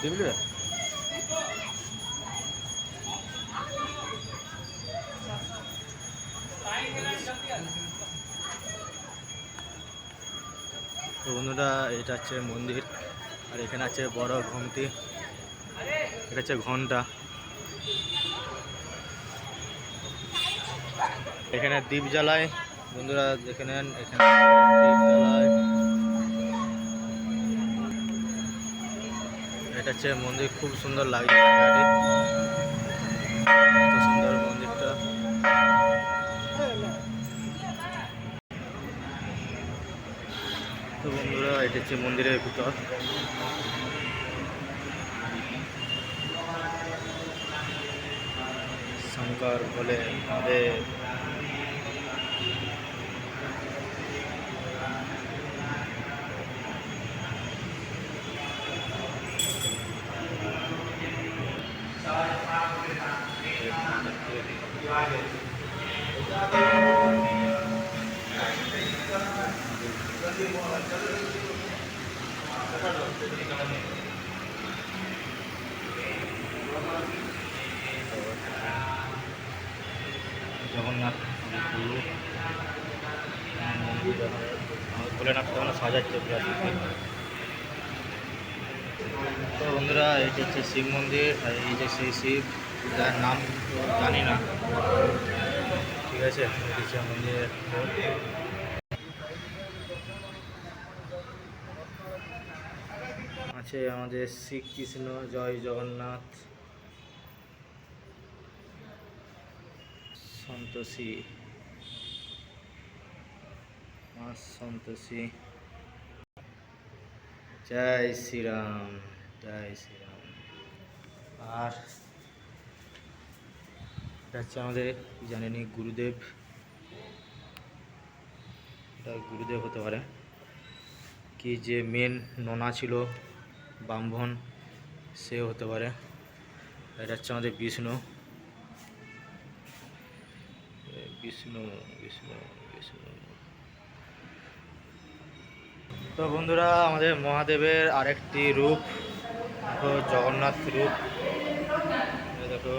বুঝলে? তো বন্ধুরা, এটা হচ্ছে মন্দির, আর এখানে আছে বড় ঘুমটি, এটা হচ্ছে ঘন্টা। এখানে দ্বীপ জ্বালায়, বন্ধুরা দেখে নেন, এখানে দ্বীপ জ্বালায়। এটা হচ্ছে মন্দির, খুব সুন্দর লাগছে জায়গাটি, এত সুন্দর মন্দিরটা। তো বন্ধুরা, এটা হচ্ছে মন্দিরের ভিতর। শঙ্কর ভোলে মহাদেব। জগন্নাথ গুরু মন্দির, ভোলেনাথ তখন সাজাচ্ছে প্রায়। তো বন্ধুরা, এইটা হচ্ছে শিব মন্দির, আর এই যে সেই শিব, যার নাম তো জানি না, ঠিক আছে। এটা হচ্ছে মন্দিরের আছে আমাদের শ্রীকৃষ্ণ, জয় জগন্নাথ, সন্তোষী মা সন্তোষী, জয় শ্রীরাম, জয় শ্রীরাম। আর এটা হচ্ছে আমাদের, জানেনি, গুরুদেব, এটা গুরুদেব হতে পারে, কি যে মেন নোনা ছিল ব্রাহ্মণ, সে হতে পারে। এটা হচ্ছে আমাদের বিষ্ণু, বিষ্ণু বিষ্ণু বিষ্ণু। তো বন্ধুরা, আমাদের মহাদেবের আরেকটি রূপ দেখো, জগন্নাথ রূপ, দেখো।